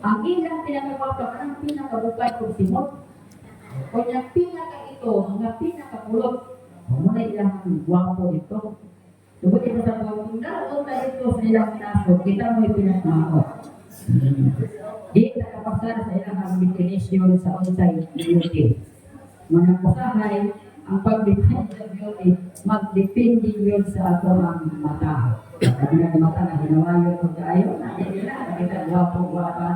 Ang ilang pinakapapa, ang pinakabukad kong simot. O yung pinaka ito, mga pinakapulot. Muna ilang guwapo ito. Tungkol ito sa buong naon na ito sa ilang naso, kita mo yung pinakamaot. Di nakapasara sa ilang definition sa on-site beauty. Mga kusahay, ang pag-define sa beauty, mag-depende yun sa ato ang mata. Sabi nga yung mata na ginawayo ko kayo, hindi na, nakita guwapo-guwapa.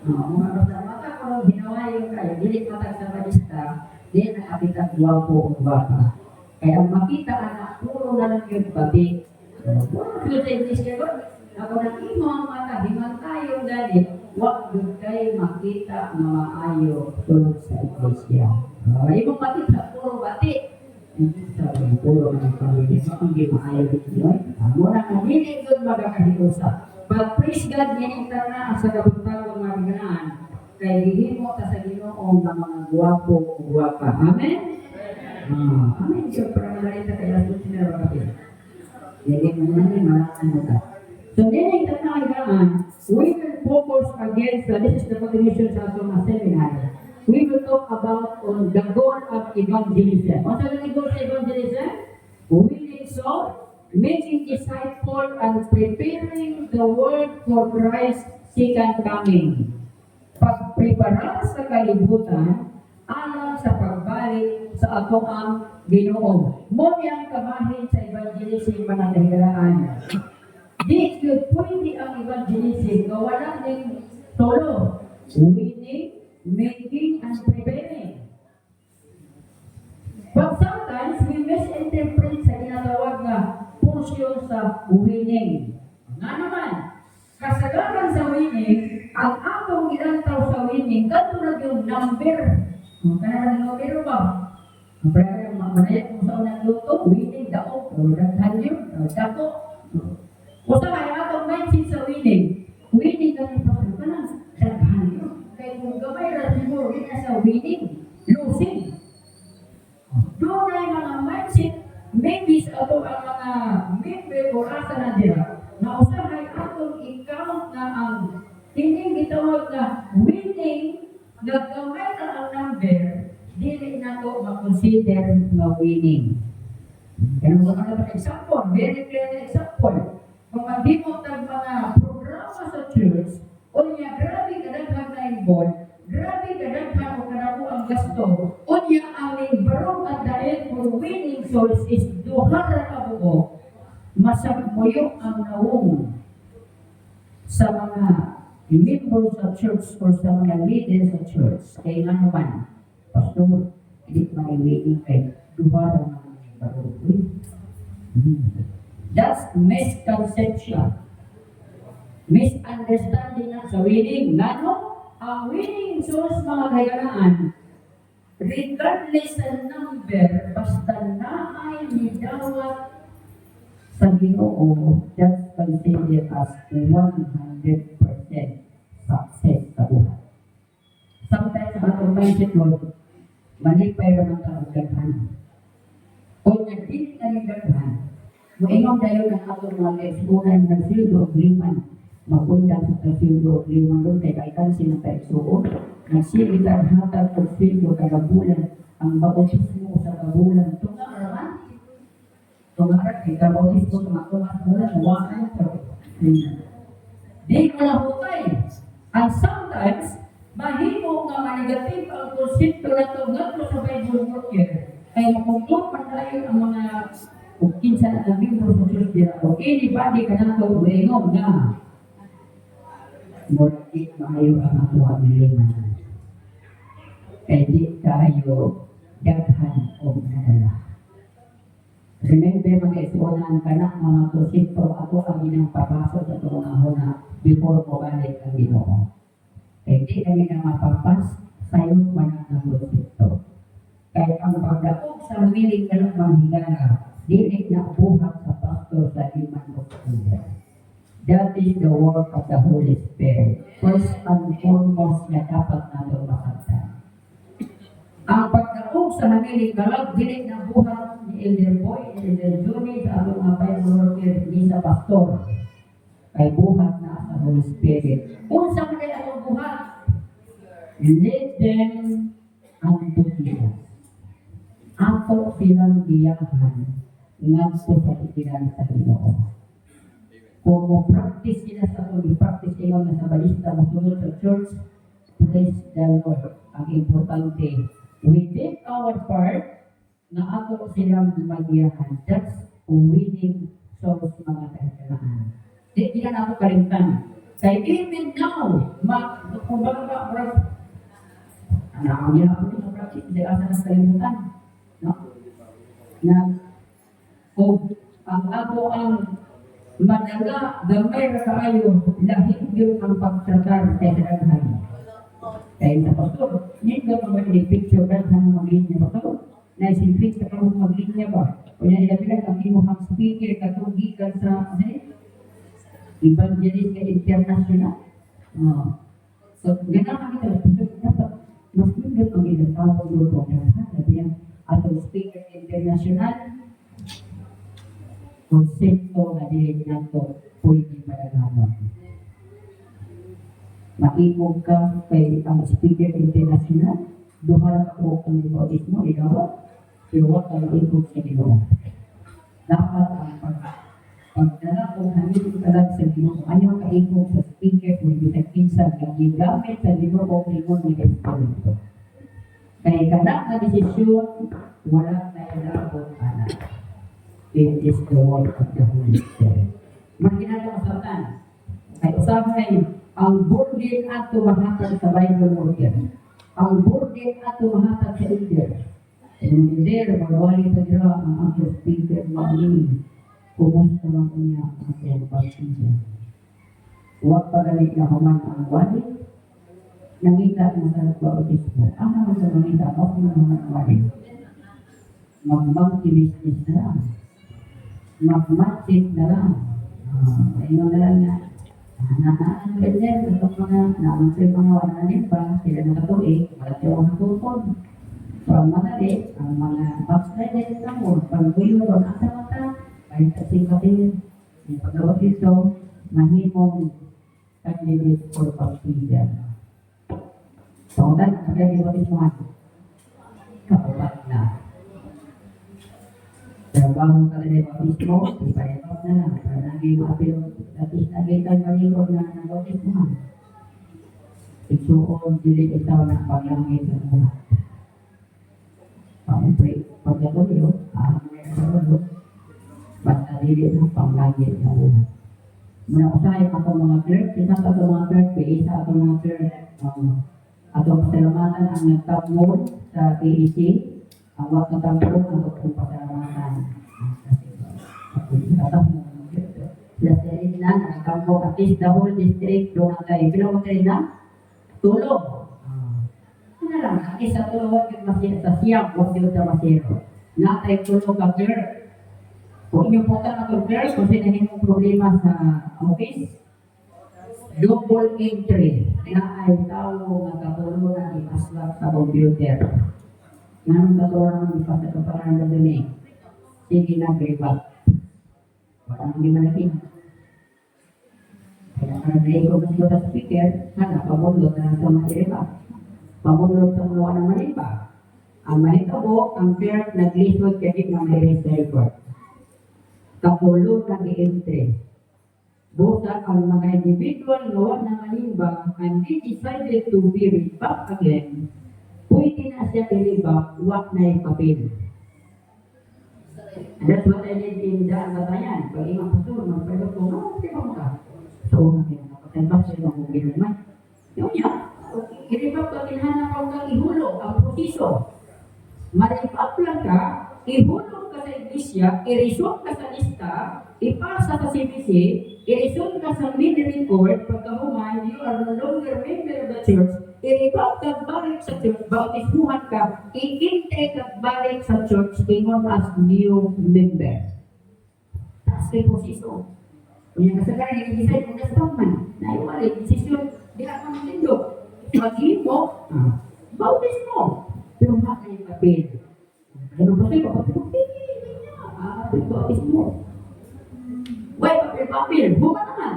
Mga basta mata ko nung ginawayo kayo, dilit mata sa balista, di nakakita guwapo-guwapa. Kaya makita anak, puro na lang yung babi. Puro sa English kayo, ako nag-imo ang mata, himan tayo dali, wag yun kayo makita na maayo tulad sa iglesia. Ibang makita, puro bati. Hindi sabi, puro ng pamilya, hindi maayo dito. Muna kung hindi doon magkakahiusa. But praise God, ginita na sa kabutang mga ganaan. Kaya hihimo ka sa Ginoong ng mga guwapo-guwapa. Amen? Amen. So, para malarita kaya ito sinara kapit. Hindi mo naman malakan mo ka. So, then, ito na kailangan, we will focus against, this is the continuation sa mga seminar. We will talk about on the goal of evangelism. What are the goals of evangelism? Winning souls, making disciples, and preparing the world for Christ's second coming. Pagprepara sa kalibutan, alang sa pagbalik sa ato ang Ginoo. Mo yang kabahin sa evangelism mananahilaan. Di yun pwede ang evangelism na wala ng tolo. Winning, making, and preparing. But sometimes we misinterpret sa ginatawag na portion sa winning. Nga naman, kasagaran sa winning, ang atong ginantaw sa winning, katulad yung number. Kaya numero ba? Pero manayat mo sa unang luto, winning, daog, daghan yun, dako. Kung sa kaya atong mindset sa winning, winning kami pa sa kanang daghan yun. Kaya kung gamay na siguro, hindi na sa winning, losing. Doon ay mga mindset, maybe sa ato ang mga member o asa na dira, na usahay atong i-count na ang tining gitawag na winning, nagkamay na ang number, dili na ito makonsider na winning. Kaya mga example, very clear example. Kung hindi mo tag mga programa sa church, o niya, grabe kadaghan na involved, grabe kadaghan o kanako ang gasto, o niya, ang barong at dahil for winning souls is duhara ka buo, masagmoyo ang nawong sa mga members sa church o sa mga leaders sa church. Kaya nga naman, pastor, hindi winning kay duhara ng barong. That's misconception. Misunderstanding na sa winning. Ngano? Ang winning souls mga kaganaan, regardless sa number, basta na ay nidawat sa Ginoo, just consider as 100% success sa buhay. Sometimes sa atong mindset mo, malipay naman ka ang daghan. O nagdili na yung daghan, moingon tayo ng atong mga ekspunan ng sildo o liman, magpundan sa kasildo o liman doon, kaya kaitansin ng kaisuon, nagsigitan hatag o sildo kagabulan, ang bautismo sa kabulan, tunga araman, kita bautismo sa mga tunga-bulan, wakan ito. Di ko na hutay. And sometimes, mahimo nga manigative ang konsepto na ito nga sa Bible worker. Kaya makungkot pa tayo ang mga kung kinsa na labing profesyon dira o anybody ka na ito uengong na mortit maayo ang ato ang niliman. Kaya di tayo daghan o nadala. Remember mga isuunan ka na mga konsepto ako ang inang papasok sa itong mga huna before ko balik ang Ginoo. Kaya di kami na mapapas sayo man ang konsepto. Kaya ang pagdaog sa miling ka ng manghigara, dili na buhat sa pastor sa iman o kunder. That is the work of the Holy Spirit. First and foremost na dapat natin makakita. Ang pagdaog sa miling kalag, dili na buhat ni Elder Boy, Elder Johnny, sa atong mga Bible worker, ni sa pastor. kay buhat na sa Holy Spirit. Unsa man ay atong buhat? Lead them unto Jesus. Ato silang giyahan ngadto sa ikilan sa Ginoo. Kung mo-practice sila sa atong i-practice kayo na sa balista mo sunod sa church, praise the Lord. Ang importante, we did our part na ato silang magiyahan. That's winning souls mga kailangan. Di na ako kalimtan. Kaya even now, kung baga ang ginagawa ko sa practice, hindi asa na kalimutan. No? Na, kung ang ato ang madala, gamay na kaayo, lahit yun ang pagtratar kay Kadaghan. Kaya sa pastor, hindi ka mag-picture ka sa mag-linya pastor. Naisipit ka kung mag-linya ba? O yan nila ang imuhang speaker katugikan sa evangelist ka international. So, ganahan kita, dapat mas hindi pag ilatawag doon po na sabi yan, atong speaker international, konsepto na din nato pwede malalaman. Maibog ka kay ang speaker international, duharap ako ang ibautismo, ikaw, pero wag kang ibog sa Ginoo. Dapat ang pagdala kung hangin ka lang sa Ginoo, ayaw ka ibog sa speaker kung hindi sa kinsa, gagamit sa Ginoo o Ginoo ni Espiritu. Kaya kanak na desisyon, wala tayo dapat anak. It is the word of the Holy Spirit. Makinala masaratan. Ay usapay, ang burden at tumahatag sa Bible worker. Ang burden at tumahatag sa leader. And there, magwali sa dira ang aking speaker, maging kumusta man niya ang aking pagsinja. Huwag pagalit na human ang wali, nangita na sa bautismo. Ang mga sa mangita, huwag na naman wali. Mag-multi-business na lang. Mag-matic na lang. Ayun na lang nga. Nakaan ka dyan, itong mga naman mga wananin pa, sila nakatuig, malaki ang tutod. From madali, ang mga backsliders na mo, pag-buyo ron ang mata, kahit sa singkatin, yung paggawa dito, mahimong candidate for baptism. So, dahil kaya yung baptismo, kapabat na. Trabaho ka rin yung baptismo, ipayabot na lang, para naging apil, at is naging kalmalikod na ng baptismo. Isuon, dilig itaw na paglangit ng buhat. Pagkakot yun, may kasabot, basta dili ng panglangit ng buhat. Muna usahay atong mga clerk, isa sa atong mga clerk, isa atong mga clerk, atong pasalamatan ang nag-top mode sa PEC, ang wak na top mode ang atong pasalamatan. Sa rin na, ang top at least the whole district, doon ang tayo. Pinamagay na, tulog. Ano lang, at least sa tulog, yung masira sa siyam, huwag yun sa masiro. Natay tulog ang clerk. Kung inyong punta na itong clerk, kung sinahin mong problema sa office, double entry na ay tao nga katulong na ipaslap sa computer. Nga katulong na ipasakaparan na dun eh. Sige na, greba. Walang hindi malaking. Kaya nag-ready ko kasi sa speaker, sana pamulot na sa mahiripa. Pamulot sa mga ng mahiripa. Ang mahitabo, ang clerk nag-lisod kasi ng mahirip sa report. Kapulot ang i-entry. Busa ang mga individual lawa na malimba and they decided to be read back again, pwede na siya i-read back, wak na yung papel. And that's what I did in the Batayan. Pag imang pastor, magpalot ko, no, di ba mo ka? So, napatay ba siya ng mga ginumay? Yung niya, i-read back pag inhanap ako kang ihulog ang proseso. Marip-up lang ka, ihulog ka sa iglesia, i-result ka sa lista, ipasa sa CBC, i-result ka sa middle court, pagkahuman, you are no longer member of the church, i-report ka balik sa church, bautismuhan ka, i-intake ka balik sa church, ingon as new member. Taas kay posiso. Kung yung kasagaran, i-decide mo na sa man, na iwalik, desisyon, di ka matindog. Mag-iim mo, bautismo. Pero nga kayo kapil. Ano ba kayo? Bautismo. Why papel-papel? Buka naman.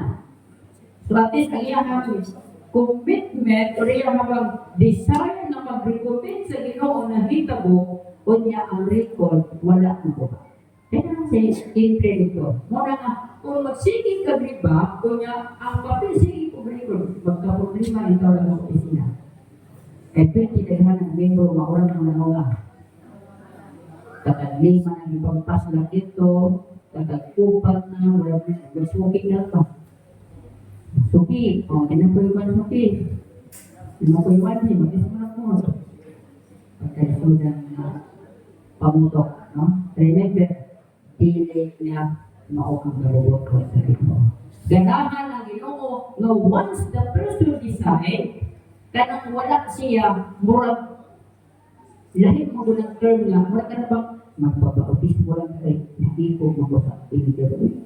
So at least ang iyang commitment o iyang desire na mag-recommend sa Ginoo na hitabo o niya ang record wala na ko. Kaya nga sa incredible. Muna nga, kung magsiging ka ba, kung niya ang papel siging ko record, magkaproblema ito lang ang opisina. Eh, pwede dahil ng member maurang ng nanunga. Kakadlima ng ibang pas lang ito, kakagkupat na, wala na, magsuki na pa. Suki, o, kinapuliwan suki. Kinapuliwan niya, mag-isip mo. Pagkasundan na pamutok, no? Remember, dili niya maukang nalubot ko sa ito. Ganahan ang Ginoo, no, once the person decide, kanang wala siya, murag, lahit mo ng term nga, murag ka na bang, magpapaupis mo lang kayo, nakipo mo ko sa pinigil.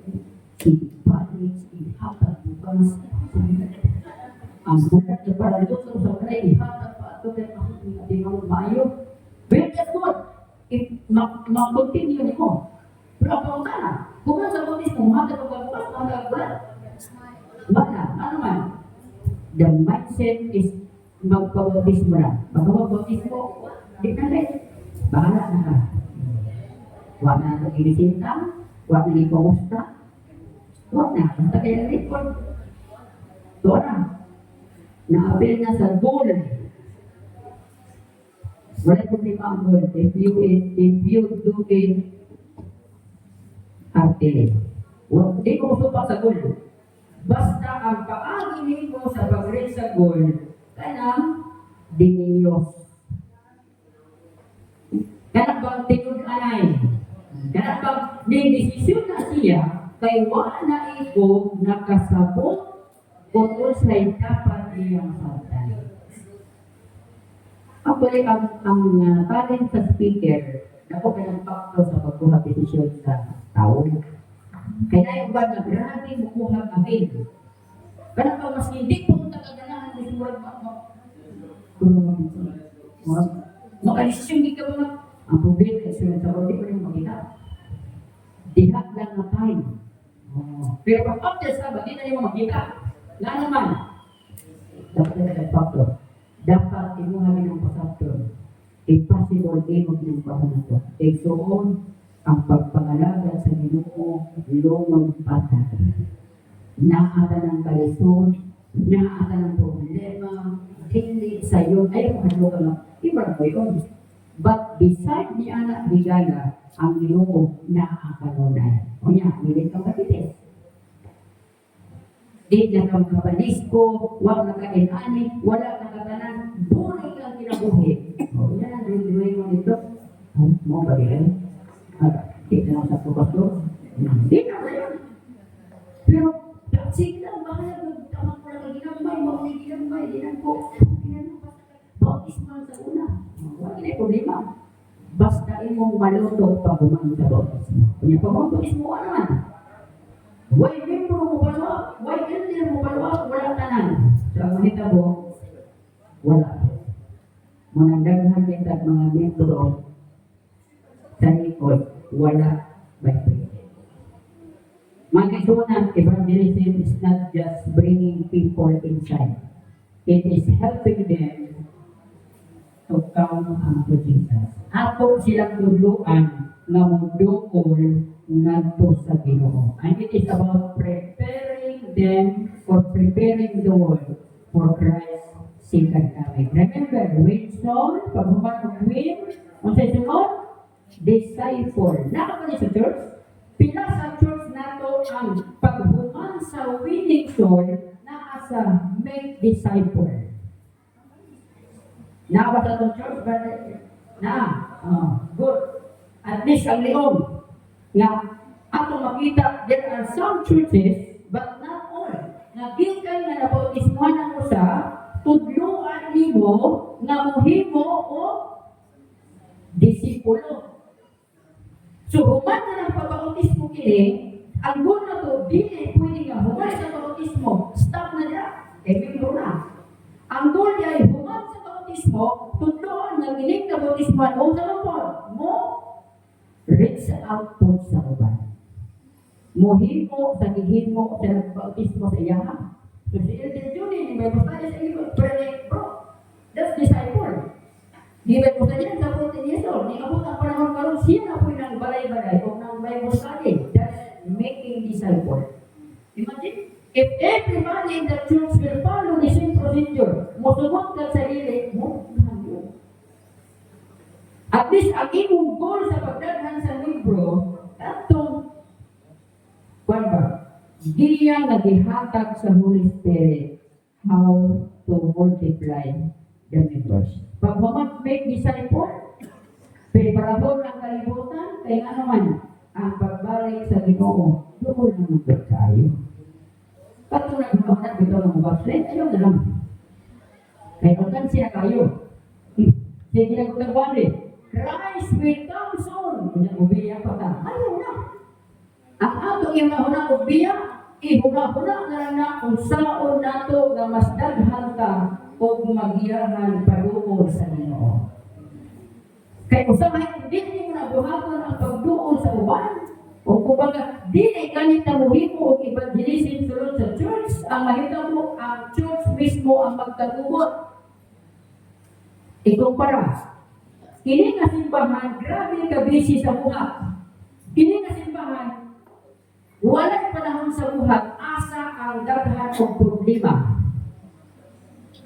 Balik, ihatag bukas. Ang bukat na para dito sa kaya ihatag pa ito kaya hindi mo maayo. Very good. If mag-continue mo. Pero ang pauta na, kung sa butis mo, matag ang bukas, matag bukas. Wala, ano man. The mindset is magpabautis mo lang. Magpabautis mo, di na rin. Bahala na ka. Huwag na ito inisinta, huwag na ipumusta. Huwag na, basta kaya record. Ito na. Na-appeal na sa goal. Wala po ni Pangol, if you do it, artili. Hindi ko supak sa goal. Basta ang paaginin mo sa pag-reach sa goal, kanang diniyos. Kanang bang tinun-anay. Kanang bang nindesisyon na siya, kay wala na ito nakasabot kung sa'y dapat niyang saltan. Actually, ang talent sa speaker, ako pinagpakto sa pagkuha desisyon sa tao. Kaya yung ba na grabe mukuha kami. Kaya pa mas hindi po nakaganahan ng surat mo. Makadesisyon di ka mga ang problema ay sulat sa hindi ko rin makita. Dihat lang na time. Pero pag after sa ba, di na yung makita. Nga naman, dapat na factor. Dapat imuhamin ang pasaptor. Impossible din mag-inumpahan na ito. Exoon ang pagpangalaga sa Ginoo lumang bata. Naata ng kalisod, naata ng problema, hindi sa iyo, ayaw mo ka lang, iba mo yun. But beside ni anak Rigala, ang Ginoo nakakanunay. O niya, milit kang kapitis. Di na kang kabalisko, wala na kainani, wala na katanan, buhay kang kinabuhi. O yan, rin mo nito. Mo ba din? Di na sa pagkaklo. Di na ba yan? Pero, sige lang, bahala magtamang ko lang ginambay, mga ginambay, ginampo. Bautismal sa una. Wala na problema. Basta imong maluto pag gumain sa bautismo. Kanya pa bautismo, ano man? Why member mo palawak? Why elder mo palawak? Wala tanan. Sa mga mo, wala. Manandaghan kita mga membro sa likod, wala by present. Mga kasunan, evangelism is not just bringing people inside. It is helping them to come unto Jesus. Ato silang tuluan na mudukol ngadto sa Ginoo. And it is about preparing them or preparing the world for Christ's second coming. Remember, win soul, paghuman ng win, kung sa sunod, disciple. Nakapali sa church, pila sa church nato ang paghuman sa winning soul na sa make disciple. Nakapa sa itong church, brother? Good. At least ang liong na ato makita, there are some churches, but not all, na gikan nga nabautismuhan ang usa, tudluan nimo nga mohimo o disipulo. So, human na ng pabautismo kini, ang goal na to, dili pwede nga human sa pabautismo, stop na niya, member na. Ang goal niya ay human sa bautismo, tudluan nga gining na bautismuhan o sa lampon, mo reach out po sa uban. Mohimo sa gihimo sa nagbautismo sa iyaha. So si Elder Judy, may basta niya sa iyo, pero bro, that's disciple. Di ba po sa niya, sa 14 years old, di abot ang panahon karon siya na po ng balay-balay o ng Bible study. That's making disciple. Imagine, if everybody in the church will follow the same procedure, musugot ka sarili, mo, yun. At least, ang imong goal sa pagdadhan sa libro, atong, kwan ba, diya naghihatag sa Holy Spirit how to multiply the members. Pag mag-make disciple, preparahon ang kalibutan, kaya nga naman, ang pagbalik sa Ginoo, doon naman ba tayo? Katulad ng mga dito ng backslide, ayaw na lang. Kaya kung siya kayo, sige na kung nagwali, Christ will come soon. Kanya ubiya pa ka, ayaw na. Ang atong yung nahunang ubiya, ihuna-huna na lang na kung saon nato na mas daghan ka o magiyahan paduol sa Ginoo. Kaya usahay, hindi mo na buhaton ang pagduol sa uban. O kumbaga, di na ikanit na muhimo o evangelism sulod sa church. Ang mahita mo, ang church mismo ang magkagugot. Ikumpara. Kini nga simbahan, grabe ka busy sa buhat. Kini nga simbahan, walang panahon sa buhat, asa ang daghan o problema.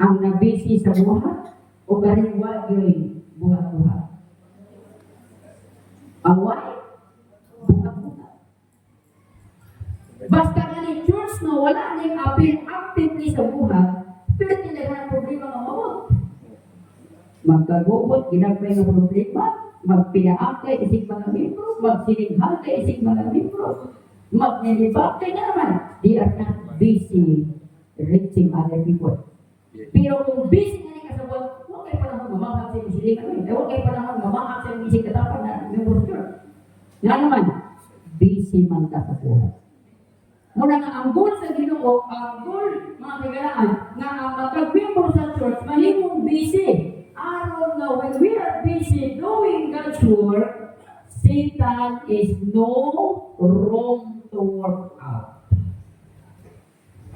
Ang nabisi sa buhat o kariwa yung buhat-buhat. Away, buhat-buhat. Basta nga ni church na wala nang apil actively sa buhat, pero tinaghan ang problema ng mawag. Magkagubot, ginagmay ng problema, magpinaakay, isig mga membro, magsininghal kay isig mga membro, magnilibak kay na naman. They are not busy reaching other people. Pero kung busy nga ni kasabot, huwag kayo panahon mamahak sa isig kami. Huwag kayo panahon mamahak sa isig katapan na membro church. Nga naman, busy man ka sa buhay. Muna nga ang goal sa Ginoo, ang goal, mga kagalaan, nga ang magkag-membro sa church, mahimong busy. Aron na when we are busy doing God's work, Satan is no room to work out.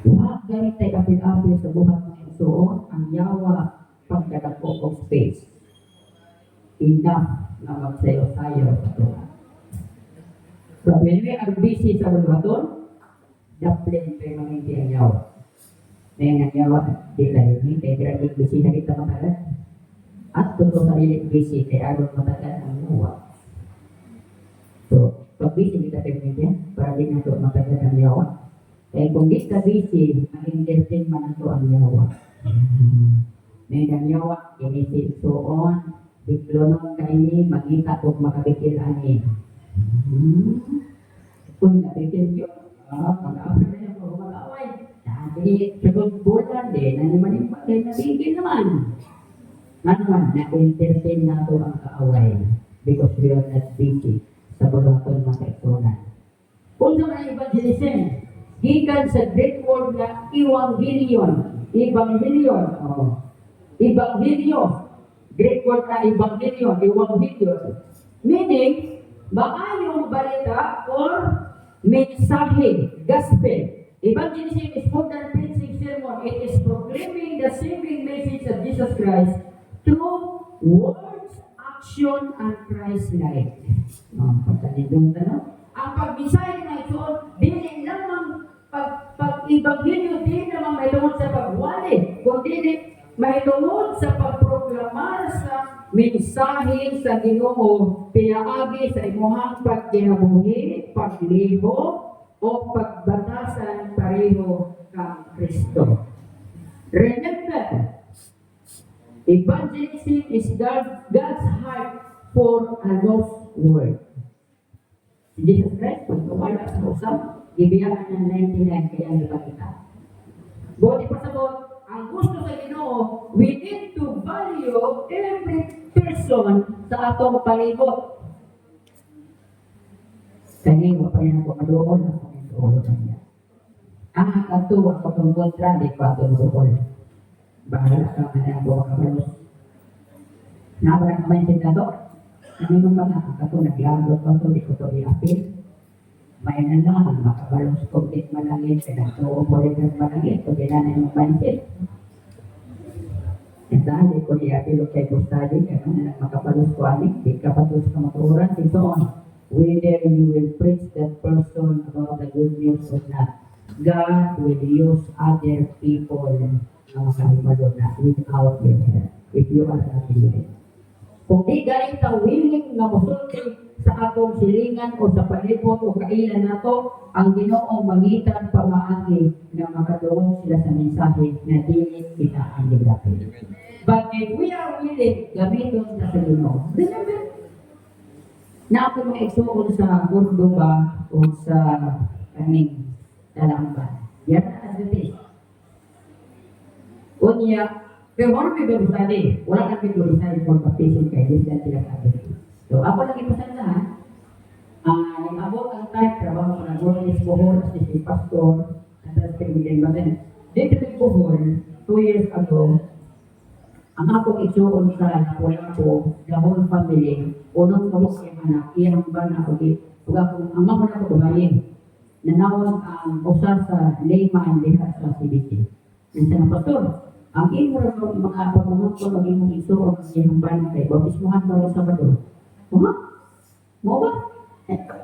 Huwag ganit tayo kapit-apit sa buhat ng Igsoon, ang yawa pagkadako of space. Enough na magsayo-sayo sa buhat. But when we are busy sa bulbaton, daplin kayo mga ang yawa. Ngayon ang yawa, di tayo ni, kaya di busy na kita matagal. At totoo sa lilit busy, kaya aron matagal ang yawa. So, pag busy kita tayo para di na ito matagal ang yawa. Kaya kung di ka busy, mag-entertain man ito ang yawa. Ngayon ang yawa, inisip soon, biklonong kaini, magita kung makabikilanin. Kung nabikil yun, mag-away na yung mag-away. Dahil, sagot bulan din, na naman yung pagay nabigil naman. Naman, na-entertain na ito ang kaaway because we are not busy sa bulakon mga kaitonan. Kung sa mga evangelism, gikan sa Greek word na evangelion. Evangelion. Greek word na evangelion. Meaning, maayong balita or mensahe, gospel. Evangelism is more than preaching sermon. It is proclaiming the saving message of Jesus Christ through words, action, and Christ-like. Pagkanindong tanong. Ang pag-design na ito, dili lamang pag-ibagilyo, dili lamang may tungod sa pagwali, kundi may tungod sa pagproklamar sa mensahe sa Ginoo, pinaagi sa imuhang pagkinabuhi, pagliho, o pagbatasan pareho kang Kristo. Remember, evangelism is God's heart for a lost world. Si Jesus Christ, pagkawala sa usap, ibiyakan ng 99 kaya nagpakita. Buti pa sabot, ang gusto sa Ginoo, we need to value every person sa atong palibot. Kanino pa yan ako madoon, ako madoon kanya. Ang katuwa ko kung kontra, di pa ito madoon. Bahala ka na ang buwang kapalos. Nawalan ka ba yung sintador? Ano yung mga kato, naglalot ko ito, di ko ito i-apil. may na lang, makabalos complete malangit, pinagtuo mo rin ng malangit, o ginanay ng mindset. And dahil ko niya pilo kay Gustadi, kaya na makabalos ko aning, di ka patos ka maturan, and so on. Whether you will preach that person about the good news or not, God will use other people na makahimalo na without your help, if you are not willing. Kung di galing ka willing na musulti sa atong silingan o sa palibot o kailan nato, ang Ginoong mangitan pamaagi na makatulong sila sa mensahe na dili kita ang librapin. But if we are willing, gamiton sa Ginoo. Remember, na ako mga igsuon sa Cordoba o sa kaming Talamba. Yan ang advantage. Unya, pero wala may belusali. Wala kang belusali kung baptism kayo. Hindi sila sabi. So, ako lang ipasandahan. Nang abot ang time, trabaho ko na Gornis Bohol, assistant pastor, at sa Pilipinas Baden. Dito sa Bohol, 2 years ago, ang akong igsuon sa nakulang ko, the whole family, unong kabuk yung anak, iyang ba na ako, ang mga na ko babayin, nanawag ang usa sa layman diha sa CBC. Yung sa pastor, ang imo ra mga pagmamang ko ang imong igsuon sa iyang ba na kay bautismohan ba sa Sabado. Mo ba?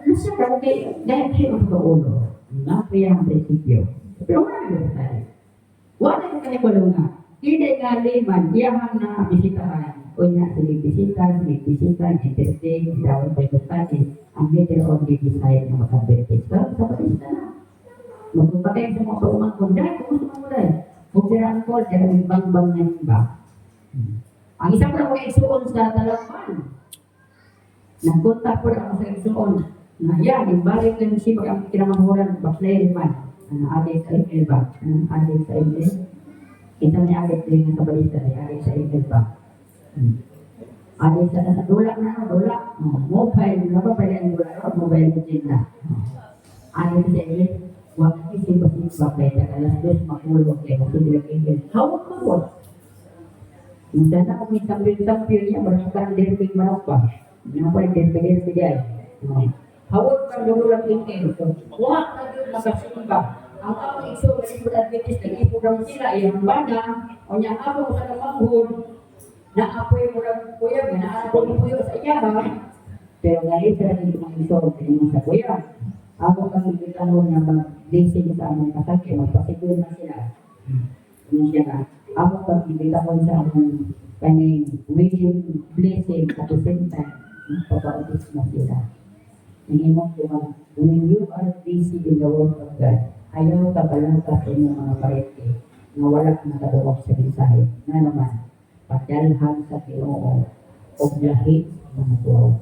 Nasa ka kay dahil kayo ang ulo, na kaya ang prinsipyo. Pero wala na tayo. Wala na kayo wala nga. Hindi nga layman, iyahan na bisitahan. O niya, sinig-bisita, entertain, dawag pa ito tayo. Ang later on, decide na mag-advertise. Pero sa patista na. Magpapatay sa mga paumang ko, dahil kung gusto mo dahil. Kung siraan ko, dahil may bang-bang na yung iba. Ang isang ko na igsuon sa Talakpan. Nagpunta po ako sa igsuon. Na yan, yung balik ng sipag ang kinamahuran, baklayan man. Adik sa Elba. Adik sa Elba. Kita ni adik din ng kabalista ni adik sa Elba. Adik sa dulak na, dulak. Mobile, napapala ang dulak, mobile mo din na. Adik sa Elba. Huwag isip-isip kaya alas 2 makulog kayo kung hindi lang hawak mo po. Yung sana kung may tampil niya, marasakang derpig manok pa. Hindi na pa yung derpig yan. Hawak ka nyo lang ingin. Huwag na yun makasimba. Ang kapag iso, kasi po Adventist, nag-ipugang sila, yung bana, o niyang ako sa namanghod, na apoy mo lang kuya, na-apoy mo puyo sa iya, ha? Pero ngayon, sila nito mga iso, pinimang sa kuya. Ako kang ibitan mo na mag-blessing sa among kasakya, magpasiguro na sila. Ano siya ka? Ako kang ibitan mo sa among kaning waiting blessing at the same time, magpapautis mo sila. Nangimong diba, when you are busy in the work of God, ayaw ka balangka sa inyong mga parete na wala kang nakadawag sa mensahe. Na naman, padalhan sa Ginoo o lahit mga tuwaw.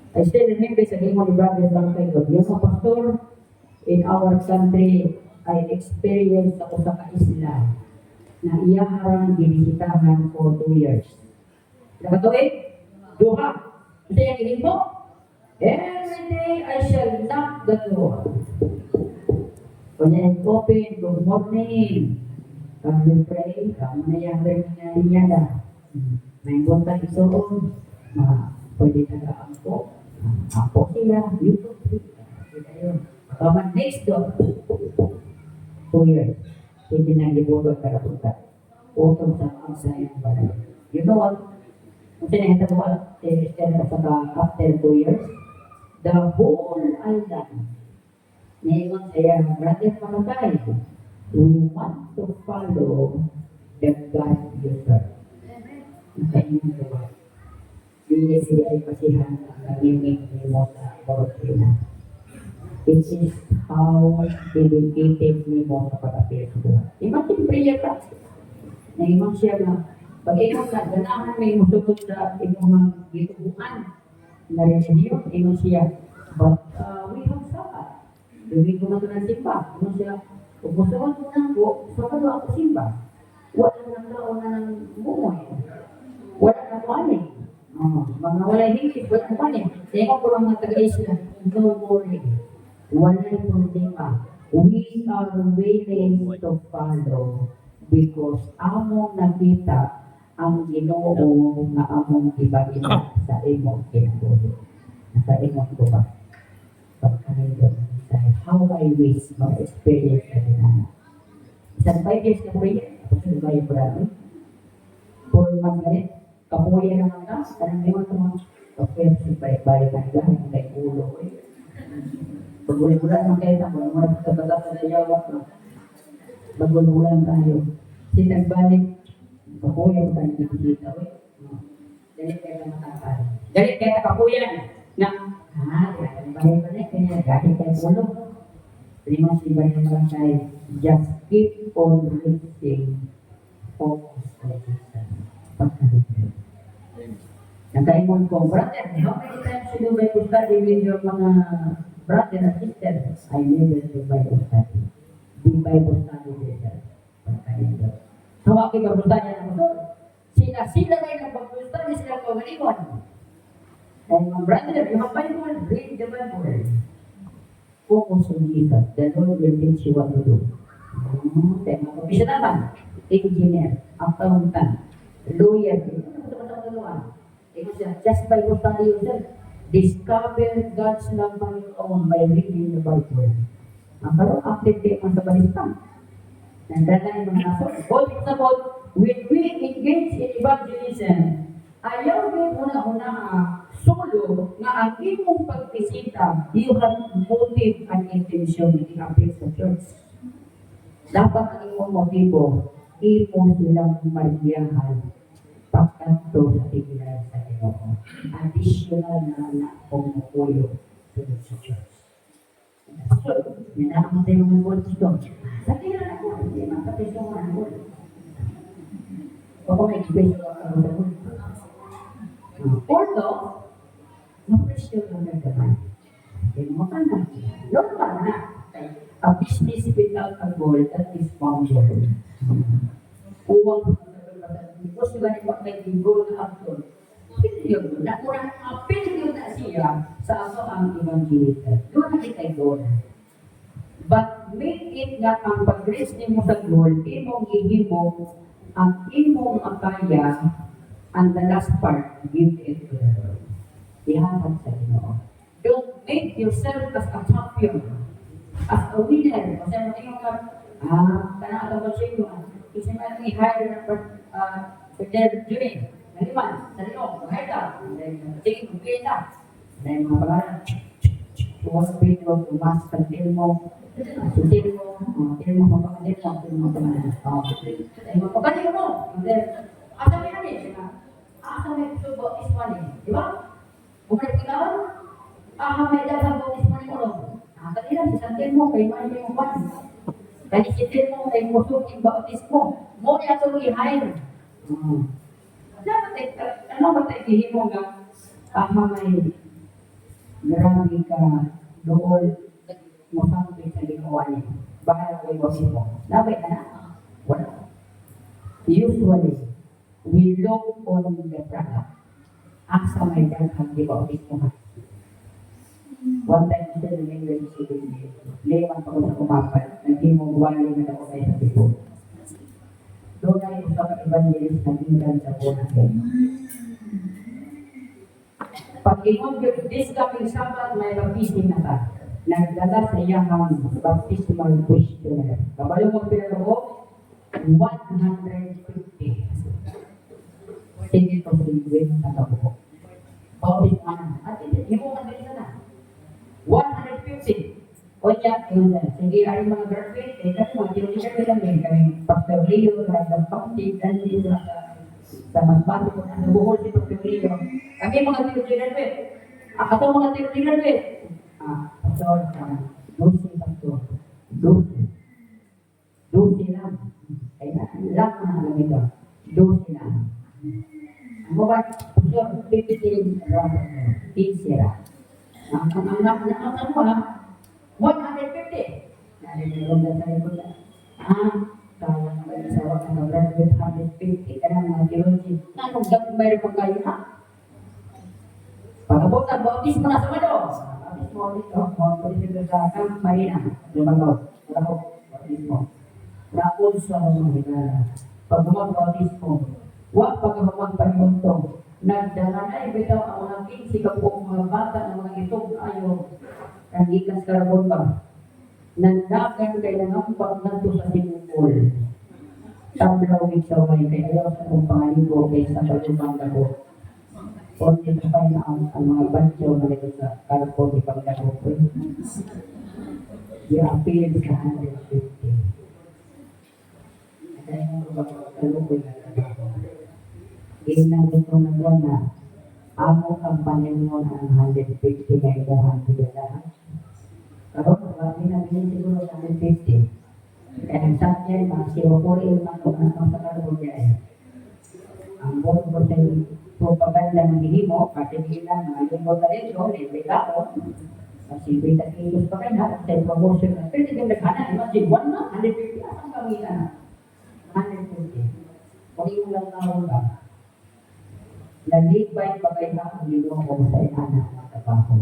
I still remember sa Ginoo ni Brother Bangkay Lord, yung mga pastor in our country ay experience ako sa ka-Islam na iyaharang binisitahan for 2 years. Nakatuwid? Duha. Kasi yung hingin mo, every day I shall knock the door. When I open, good morning. Come we pray, come na yung nga niya. May buntang isuon, pwede tagaan po. Ako sila, YouTube, sila yun. Kaman next door, 2 years. Hindi na liburo at karapunta. Utong sa mga sa iyong balay. You know what? Kasi nakita ko after 2 years, the whole island, ngayon saya, Brother Pamatay, we want to follow the God you serve. Nakainom ko. Hindi sila ay pasihan ang nagingin mo sa Porotina. It is how dedicated ni mo sa pag-appear sa buhay. Imagine prayer ka. Naimang siya na pag-inong ka, ganahan may musukot sa inyong gitubuan na rin niyo, inong siya. But we have Sabbath. Gawin ko na ito ng simba. Inong siya, kung musukot ko na po, Sabado ako simba. Wala na taon na ng bumoy. Wala na panin. Mga wala higit, wala na panin. Kaya ko lang mga taga-isla, don't worry. Wala yung problema. We are willing to follow because among nakita ang Ginoo nga among iba sa imong kinabuhi. Nasa ingon ko ba? Pagkanindot dahil how I wish ma-experience na din ana. Isang 5 years na po yan. Tapos yung bayo po dami. 4 months na rin. Kapuya naman ka. Parang di mo ito mga kapuya sa bayo ka nila. Yung may ulo ko eh. Pag-uli-ula naman kayo na. Kung mga pagkabagat sa dayawat ko. Pag-uli-ulan tayo. Sinagbalik. Kapuya ko tayo nakikita ko eh. Dali kayo na matapal. Dali kayo na kapuyan. Na, balik pa rin. Kaya gagawin kayo ulo. Lima si bayo lang tayo. Just keep on reaching. Focus on Jesus. Pagkalit. Nagkaimon ko, brother, how many times you do Bible study with your mga brother and sister? I never do Bible study. Do Bible study with them. Pagkalit. Hawa kayo Bible study na ito. Sila kayo ng Bible study, sila kagalingon. And my brother, you have Bible, read the Bible. Focus on Jesus. The Lord will teach you what to do. Kaya mga kapisa naman, engineer, accountant, lawyer, just by study yourself, discover God's love by your own by reading the Bible. Ang parang active kayo sa balitan. Nandala yung mga naso. All it's about, when we engage in evangelism, ayaw din una-una solo nga ang imong pagbisita, you have motive and intention in appeal sa church. Dapat ang imong motibo, imo silang mariyahan pagkanto sa tigilan sa Ginoo. Additional na anak kong mapuyo sunod sa church. So, nanakamot tayo mga gold dito. Sa tigilan ako, hindi makapiso mga gold. O kung may expression ako ng gold. Although, ma-presyo lang na naman. Hindi mo ka na. Normal na. A business without a goal, that is founder. Uwang because diba ni Pak may goal na action. Yun, nakurang apil yun na siya sa aso ang evangelista. Doon na kita goal. But make it nga ang pag-reach ni mo sa goal, imong ihimo ang imong akaya and the last part, give it to the Lord. Ihanap sa Ginoo. Don't make yourself as a champion. As a winner, kasi matingin ka, tanang ba siya yun? Kasi may i-hire na Peter Juni, naliman, sa lino, mahal ka, sige, kumpiin ka. Dahil mga pangalan, tuwasapin mo, tumastantin mo, sutin mo, mapakalin mo, mga pangalan. Dahil mapakalin mo, asa may namin, asa may subo is money, di ba? Kung may pinawan, may dadabo is money mo. Kanila, sisantin mo, kay money mo man. Kaya isitin mo, kay musok, yung bautis mo. Mo niya ito i-hire. Ano ba tayo ihimo nga? May grabe ka doon mo sabi sa likuan niya. Baka ko iwasin mo. Labay ka na? Wala. Usually, we look on the product. Asa may daghang di bautis mo. One time siya na may emergency. Lewan pa ko sa kumapal. Hindi mo buwali na ako kayo sa tipo. Doon ay usap ang evangelist na tingnan sa buwan natin. Pag inong this coming Sabbath, may baptism na ta. Nagdala sa iyang baptismal questionnaire. Kabalo mo pinalo 150. Sige ito sa liwin na kabuko. Baptism na. At hindi mo kanila na. 150. O siya, sige, ay mga graduate, kasi mga tinutulog lang din kami Pastor Leo, Ragdag Paunti, dan dito sa Masbati ko na nabuhol si Pastor Leo. Kami mga tinutulog, ako mga tinutulog, Pastor, Pastor, Dosi lang. Kaya, lang na alam ito, Dosi lang. Ang mga Pastor, 15 sira. Ang ano ba? 150. Nalilong na tayo ko na. Kaya nga ba sa wak na graduate 150. Kaya mga theology. Anong gabing mayroon pa kayo na? Pagkabot na, bautis mo na sa mado. Bautis mo dito. Bautis mo sa Marina. Lumagaw. Bautis mo. Rakon sa mga higala. Pag bumag bautis mo, huwag pagkabumag panimuntong. Nagdala na ibitaw ang mga 15 ka po mga bata ng mga itong ayo ang ikas karabon ba. Nandagan kay nangampag nato sa sinupol. Tablawig sa way kay ayaw sa kong pangaligo kay sa pagkumang ko. Konti na pa na ang mga bancho na ito sa karapon ni pagdako ko. I-appeal sa 150. Kaya nga kalukoy na trabaho. Ginang ito na doon na amo kampanya mo ng 150 na idahan pinadahan. Karoon, marami na bilhin siguro sa 150. Kaya ang sakyan, mga sirupuri yung mga kung sa karapon niya. Ang buong ko sa propaganda ng hihimo, kasi bilang mga linggo na rin yun, ibigado. Kasi bita kilos pa kayo na, sa promotion na, pero hindi naghanan, imagine, 1 na, 150, asang kamita na. 150. Kung yung lang naman ba, nalibay pa kayo na ang linggo ko sa inana ng trabaho.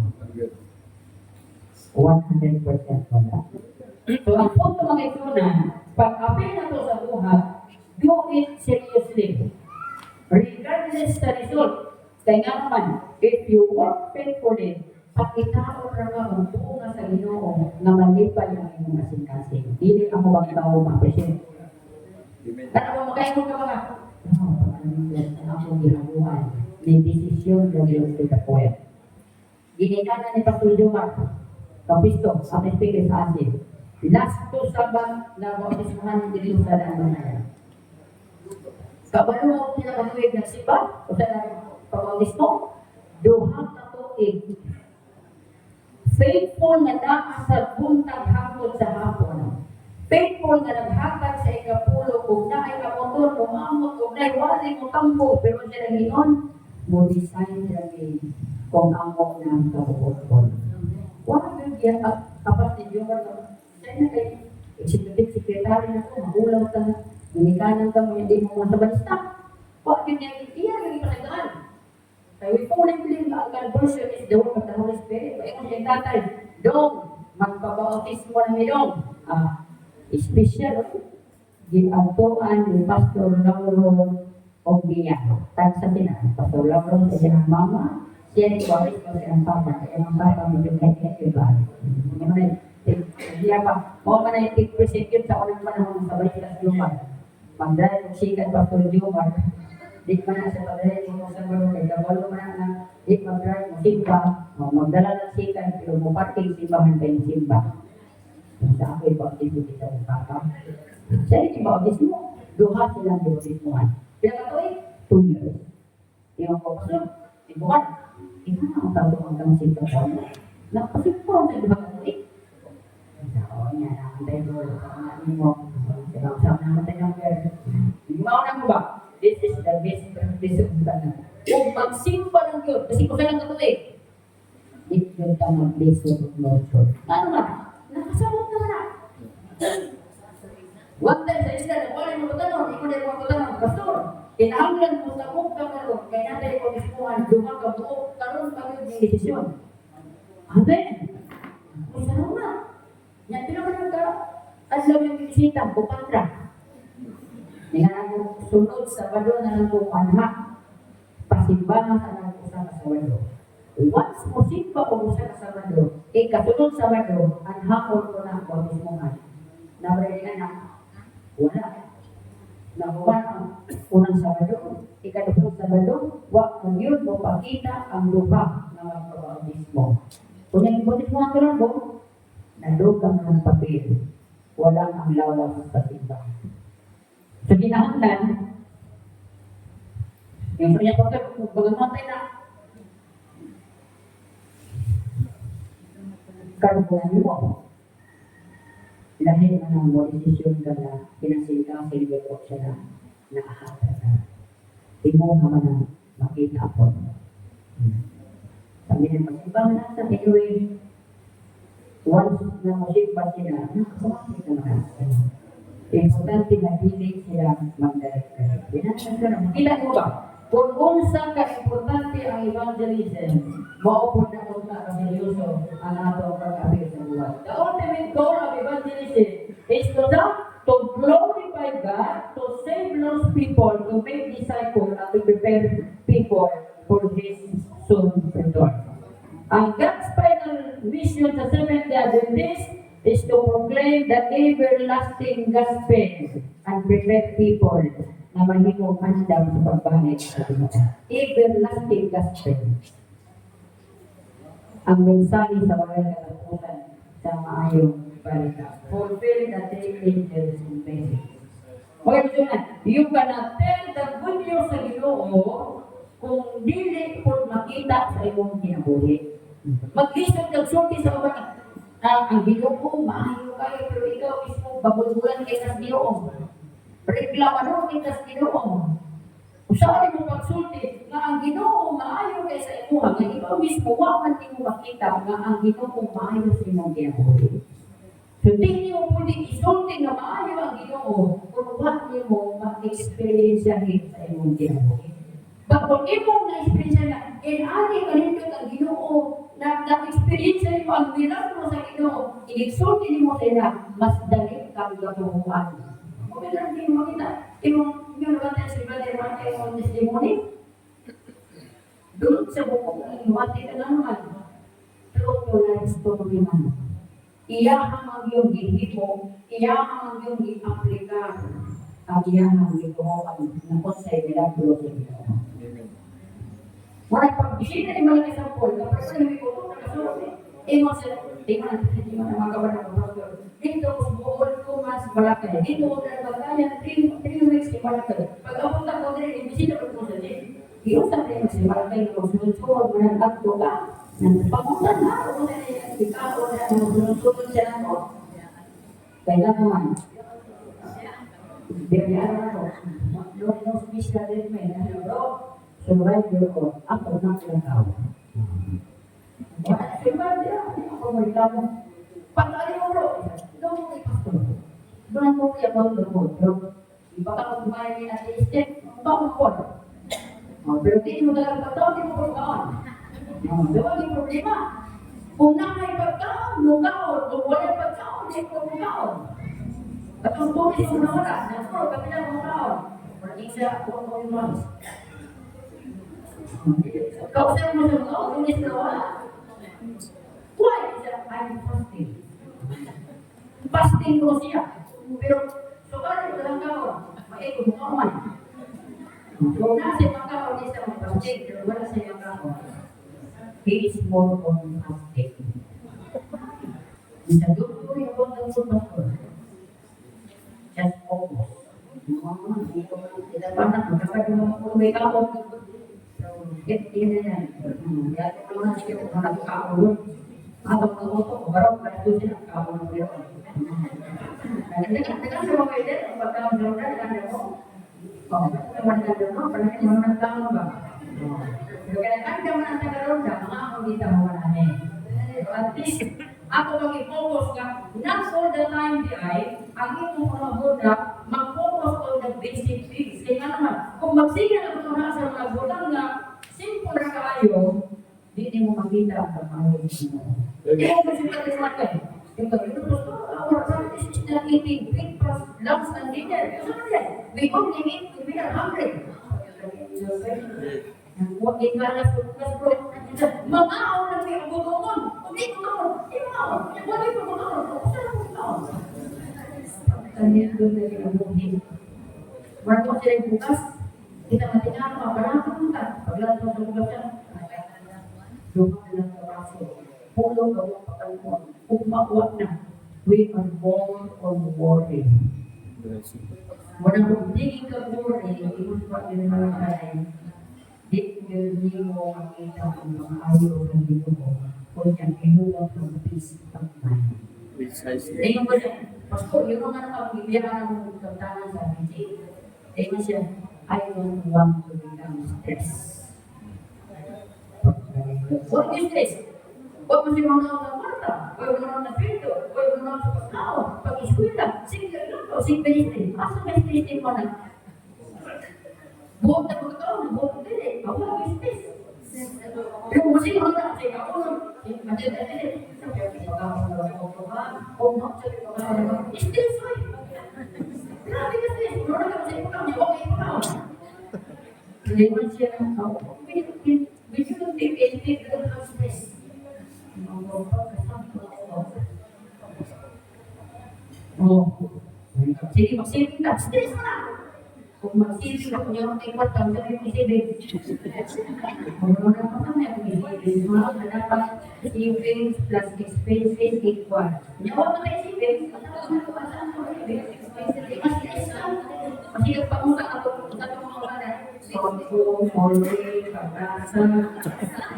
100% wala. So, ang punto mga ito na, pag-apil na to sa buhat, do it seriously. Regardless sa result, kaya nga naman, if you work faithfully, at itao na nga ang bunga sa Ginoo na malipay ang inyong kasing-kasing. Dili ang mga tao ma-appreciate. Ano mo makaingon ka mga? Akong ginabuhan. May desisyon na yung pagkakuya. Ginigana ni Pastor Jumar, Kapisto, sa Pespigil sa asin. Last to sabang na bautismuhan dito sa daan na yan. Kabalo mo pinakaluwig ng siba, o sa pag-bautismo, duhang na tuig. Faithful na naa sa buntag hangtod sa hapon. Faithful na naghatag sa ikapulo kung na ay kamotor, umamot, kung na ay wali mo tampo, pero siya lang inon, mo design lang kung amo ng kabuotpon. Wala yung yan, kapatid yung siya na kay executive secretary na ko, magulaw ka na, minikanan ka mo, hindi mo mga sabanista. Wala yun yan, iyan yung ipanagaan. Kaya we fully believe na ang conversion is the work of the Holy Spirit. Kaya kung siya tatay, dong, magpabautismo na may dong. Special, ginantuan ni Pastor Lauro Ogdia. Tansa sila, Pastor Lauro sa siyang mama, siya ni Boris sa siyang papa, kaya ang papa medyo kahit iba. Siya pa, mo ka na yung take-present sa unang panahon sa Balikas Lumar. Pagdala yung sikat Pastor Lumar, di pa na sa pagdala mo sa balong kay Gabalo man na di mag-drive mo simba, magdala ng sikat, pero mo parking simbahan kayo simba. Sa akin, bautismo kita ng papa. Sa akin, bautismo, duha silang bautismohan. Kaya ito 2 years. Yung ko, so, ibukan, ina na ang tawag hanggang simba ko. Nakapasip ko, sa duha ko oo niya, nakantay ko, nakantay mo, sa namatay ng pera. Imaw na mo ba? This is the best practice of God. Kung magsimba ng Diyos, kasi kung saan ang katuwig, it will come a place of Lord. Ano nga? Nakasabot naman na. One time sa isla, nagwalay mo tanong, ikaw na yung tanong, Pastor, kinahanglan mo sa buong karoon, kaya natin yung mismuhan, dumang ka buong karoon pa yung desisyon. Amen. May sarong na. Yan, pinaman ka, alam yung bisita, bupatra. Nga sunod sa Sabado na lang kong anak, pasimbahan sa lang ko sa Sabado. Once mo simba o sa Sabado, kasunod Sabado, anhakon ko na ako mismo nga. Nabayagan na, wala. Nabuwan ang unang Sabado, ikadulang Sabado, wak mo yun mo pakita ang lupa na magpabautismo. Kung yung bautismo ang kalabo, nadugang ng papel, walang ang lawas sa simbahan. So, ginahanglan, yung kanya pagkat, bagamatay na, karupunan mo. Dahil na ng mo, desisyon ka na, pinasingka, silbipot siya na, nakahata ka. Di mo naman na makita po. Sabi na, magsimbang na sa anyway, once na masimba sila, nakasakit ka na. Importante na hindi sila mag-direct. Ilan mo ba? Kung unsa ka importante ang evangelism, maupod na kung seryoso ang atong pag-apil sa buwan. The ultimate goal of evangelism is to glorify God, to save lost people, to make disciples, and to prepare people Ang God's final mission sa Seventh-day Adventist is to proclaim the everlasting gospel and prepare people na mahimong andam sa pagbalik sa Ginoo. Everlasting gospel. Ang mensahe sa mga katapusan sa maayong balita. Fulfill the three angels' message. Okay, you cannot tell the good news sa Ginoo kung dili po makita sa imong kinabuhi. Maglisod kag sulti sa mga ang Ginoo maayo kayo pero ikaw mismo babulbulan kay sa Ginoo. Reklamado kay sa Ginoo. Usahay mo pagsulti nga ang Ginoo maayo kay sa imo nga ikaw mismo wa man nimo makita nga ang Ginoo maayo sa imong kinabuhi. So, hindi mo pwede isulti na maayo ang Ginoo kung wa nimo ma-experience sa imong kinabuhi. But kung imong na-experience na, ani kanindot ang Ginoo, na-experience mo ang milagro sa Ginoo, i-exulti mo sila, mas dali kang gatuhuan. Kung meron din mo kita, yung nabatay sa Brother Matthew yung testimony, doon sa bukong ng Matthew na naman, true to life story man. Iyahang ang iyong gihimo, iyahang ang iyong i-aplika, at iyahang ang gituhoan na kung sa'yo milagro sa Ginoo. Muna pag-isita ni mga example, kapag sa namin ko, nakasulti, imo sa tingnan, hindi mo na magawa ng pastor. Dito, buol ko mas malakay. Dito, na bagayan, 3 weeks si malakay. Pag apunta ko din, ibisita ko sa din. Iusap rin si malakay ko, sunod-sunod, manang ko ka. Pamuntan na ako na niya, ikaw na sunod-sunod siya na ko. Kaya naman, biyayaan ako. Nung speech na din may nahiro, survivor ko, ako na pinakaw. Survivor, ako may kamo. Pag-ali mo bro, doon mo kay pastor. Doon mo kaya ba doon? Iba ka kung kumain ni Ate Esther, bakit ko? Pero di mo talagang pagkaon, di mo pagkaon. Diba yung problema? Kung nakay pagkaon, mukaon. Kung wala pagkaon, di mo mukaon. At kung tumis mo na wala, nasko, kami na mukaon. Parang siya, kung mo yung months. Kausap mo sa mukaon, tumis na wala. Why? I'm fasting. Fasting ko siya. Pero, so kaya ko lang kaon, maikot mo man. So, nasa pagkaon niya sa mga fasting, pero wala sa iyong kaon. He is more on fasting. Sa dulo yung bondang sa pastor. Just focus. Tidak banyak, dapat may kaon. So, get in na yan. Kaya ito naman siya kung nagkakaon. Atau mengutuk baru pada tujuan kamu beliau. Dengan semua beda, bakal mudah dengan demo. Teman demo pernah mana tahu bang. Kadang-kadang dia mana tahu dah, mau kita mau mana. Tapi aku bagi fokus kan, not all the time di ay, aku mau muda, mag-focus on the basic things. Kaya naman, kung magsigil ako na sa mga butang na simple na kayo, hindi mo makita ang pagmamahal mo. Hindi mo kasi pag-ismakan. Yung pag-ismakan, our practice is not eating breakfast, lunch, and dinner. We only eat to be hungry. Huwag ikalas ko, mga-aw na may abutungon. Hindi ko naman, imaw. Huwag ito mga-aw. Saan mo ikaw? Kanya doon na yung abutin. Wala ko sila yung bukas. Kita matingan, mabalakang ka. Paglato sa bukas siya. Lumang lang sa raso. Pulo ka ng pakalpon. Kung makuha na, we are born on worry. Wala kong hindi ka worry, iwas pa rin malakay. Di mo makita ang mga ayaw ng dito mo. Kung yan, inulang sa peace of mind. Tingnan mo siya, Pasko, yun ang nakapilihan ng kantanan sa akin. Tingnan siya, I don't want to become stressed. What is this? Huwag mo silang ng mata, huwag mo ng pinto, huwag mo ng pagkao, pag-iskwila, sige lang ko, sige pelistin. Asa pelistin mo na? Buong na pagkao, buong din ako ang business. Pero kung silang na, sige ako lang, madyan-madyan, sabi ako, pagkao na lang ako ba? O no, sabi ko, still fine. Grabe kasi, muna ka sa ipakaw niya, okay ipakaw. Liwan siya ng ako, we shouldn't take anything that has stress. mo pagkasama ko. Oh, sige, mag-saving ka. Stress mo na. Kung mag-saving ka, kung yung ikot ka, sabi mo saving. Kung ano na pa kami, kung saving mo, na dapat savings plus expenses equal. Nyawa mo tayo savings, mas stress ka. Kasi yung pangutang ako, sa mga wala, cellphone, hallway, pag-asa,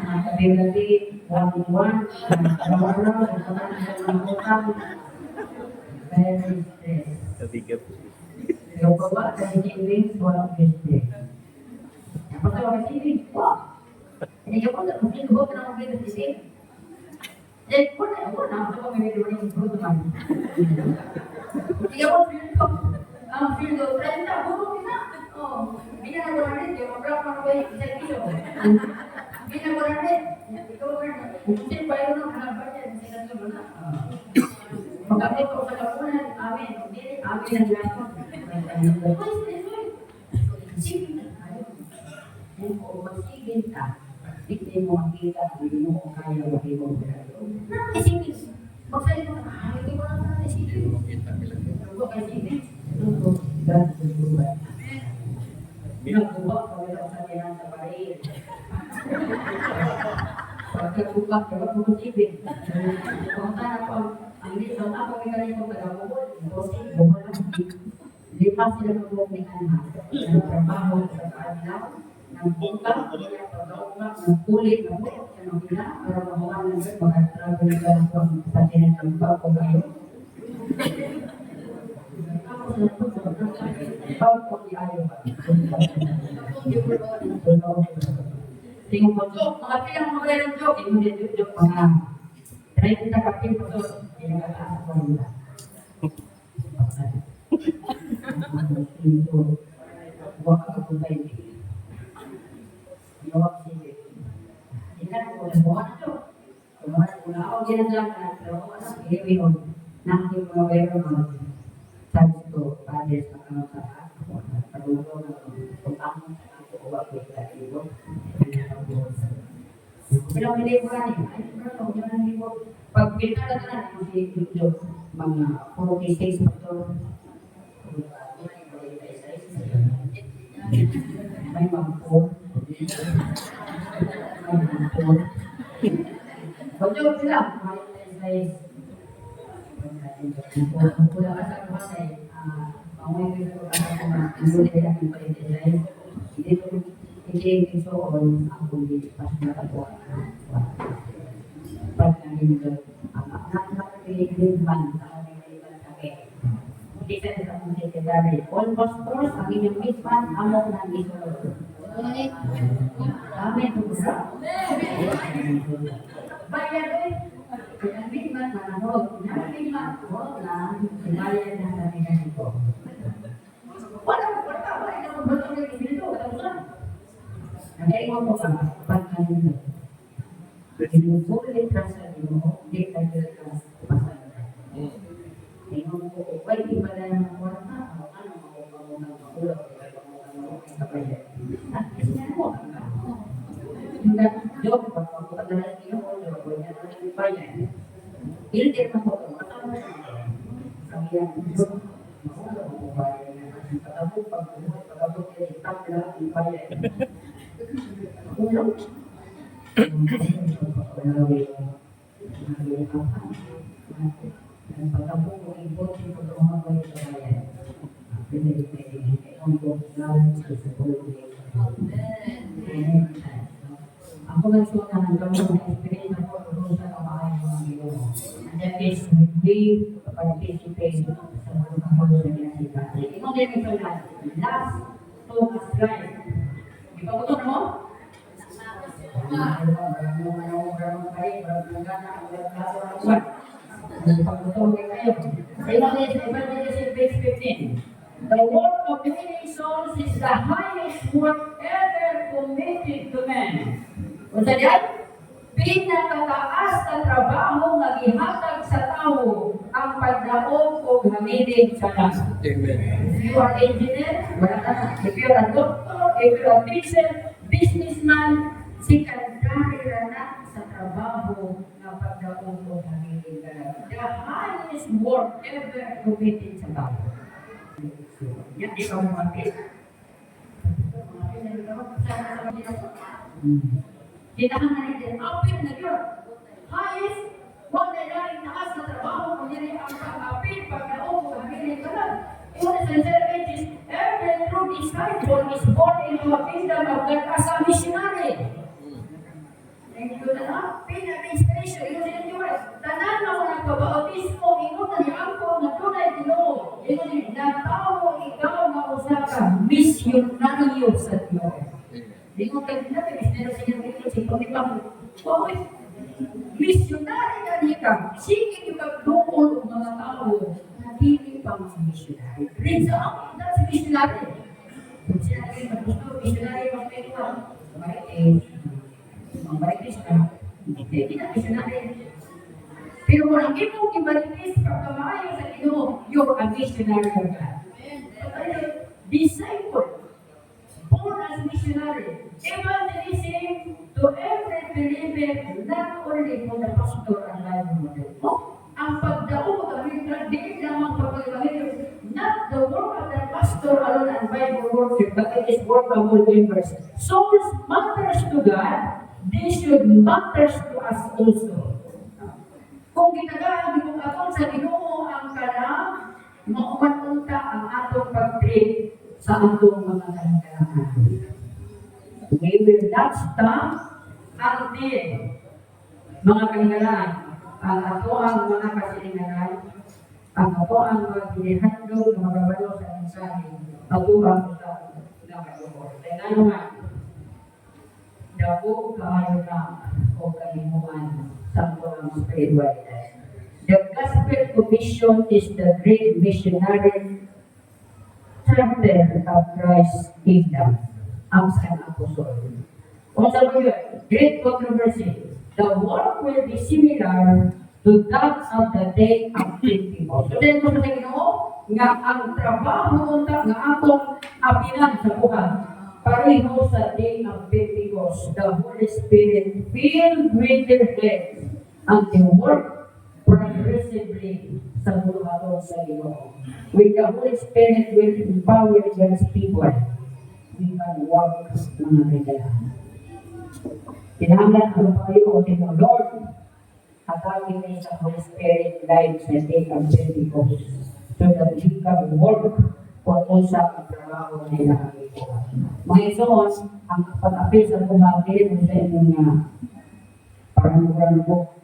kabili, one-on-one, araw-araw, very stress. Yung pagwa, kasi savings, walang stress. Kapag walang savings, wow! Hindi ko na, mungkin ko na akong savings di save. Jadi, ko na, ako may medyo rin yung naman. Hindi ako feel ko, renta, burong na. Oh, bina ko na rin, yung mabrang mga kayo, isang kilo. Bina ko na rin, ikaw rin, kung bayo ng haba niya, silang ko na. Pag-update ko sa kapunan, amin, amin ang lahat. Kung magsigil ka, hindi mo makita, hindi mo kaya mag-ibang nakisigil. Magsalit mo na, hindi ko lang nakisigil. Huwag ka sigil. Binagubak, kami lang sa tiyan sa parir. Pagkagubak, dapat mo sigil. Kung tayo po, ang lito, ako may ganito pag-abubol, bumala. Di pa sila mag-uwag ng trabaho sa kaadlaw, ng bungkang, pag-uwag, ng kulit, ng buhok, ng hila, para makuha ng mag-travel ka sa tiyan ng bago kayo. Bawat po di ayaw ba? Tingin po, joke, mga pilang mga kailang joke, hindi joke pa nga. Try kita kapil po doon, pinagkataas ko nila. Ito, huwag ka kapuntay dito. Huwag sige. Tingnan ko, buwan na ito. Buwan na ako ginagawa na, pero buwan na, hindi mo, nakin mo meron mo. Sabi ko, padres na kami sa ako, pag-ulo na kung ako sa ako, huwag ko ito. Bilang hindi ko rin, ay, bro, hindi ko, pag pinagdala na ng mga 46 factor, may magpo, Pagod sila, may kung wala ka sa kasi, panguwi ko sa mga hindi nila ng pag-design, hindi gusto ko ako hindi pas nakakuha. Pag nandito, nakapiliin man, nakapiliin man kami. Hindi ka na sa mga sekretary. Almost cross, ang inyong misman, amok na dito. Kami ito sa. Bayan eh. Ang misman, mananod. Ang misman, huwag lang, sinayan na sa mga dito. Wala na magbatang ng dito. Ang ewan ko pa, pag nandito. Inusulit ka sa iyo, hindi tayo ka pasal. Tingnan ko, why di ba na ng kwarta? Ano mo ng makulog? Kasi nga mo, hindi joke, pag magpapagalan niyo, joke, niya na yung bayan. Hindi naman ko, sabi yan, makulog mo bayan. Patabog, patabog, itak lang yung bayan. Makulog. Dan pagkabong ko ibot yung pagkakuha ko yung kabayan. Ang buklan sa sapulog. Ako lang siya na hanggang sa experience ako doon sa kabayan ng mga ilo. And that is with me to participate sa mga kapagod na ginasita. Ikaw din ito lahat. Last to must right. Ipagutong mo? The work of winning souls is the highest work ever committed to man. Kung sa diyan, pinakataas na trabaho na gihatag sa tao ang pagdaog o gamitin sa lahat. If you are engineer, if you are a doctor, if you are a teacher, businessman, si kandari na sa trabaho na pagdaong ko sa hiling ka. The highest work ever committed sa tao. Yan, di ka mo mapit. Kailangan na rin, apit na yun. Highest, huwag na lang taas na trabaho kung yun ang pag-apit, pagdaong ko sa hiling ka lang. Una sa services, every true disciple is born into a kingdom of God as a missionary. Thank you na pinag-inspiration, ito sa inyo tanan na mo nagpabautismo, ito na ni ako na tunay Ginoo. Ito ni natawo ikaw na usa ka misyonaryo sa Dios. Di mo kayo na misyonaryo sa inyo ito si Panginoon. Okay. Misyonaryo na di ka. Sige yung pagdukol ng mga tao na dili pang misyonaryo. Rin sa ako, that's missionary. Kung sila kayo maggusto, missionary mag-ito. Marites ka, hindi na missionary. Pero kung ang imo kimarites pagkamayo sa Ginoo, you're a missionary of God. Disciple, born as missionary, evangelism to every believer, not only for the pastor and life model. Ang pagdaong ng di lamang pag-evangelism, not the work of the pastor alone and Bible worship, but it is work of all members. Souls matters to God. This should matters to us also. Kung ginagaan di mo atong sa Ginoo ang kanang maumanunta ang atong pag-treat sa atong mga kanang-kanang. We will not stop until mga kanang ang ato ang mga kasilinganan, ang ato ang mga kinihandog ng mga babalo sa mensahe, ato ang sa nakaluhor. Kaya naman, dako kaayo na o kalimutan sa mga spiritualidad. The Gospel Commission is the great missionary charter of Christ's kingdom. Ang San Apostol. Kung sabi yun, great controversy. The work will be similar to that of the day of Pentecost. So, then kung sa Ginoo, nga ang trabaho nga atong apinan sa buhay, pareho sa day of Pentecost, the Holy Spirit filled with their heads and they work progressively sa buhaton sa Ginoo. With the Holy Spirit will empower God's people, we can work mga kailangan. Kinahanglan ang payo ng Lord at ang sa Holy Spirit live sa day of Pentecost so that we can work kung unsa ang trabaho nila ang ito. Mga isos, ang pag-apil sa buhati mo sa inyo nga parang po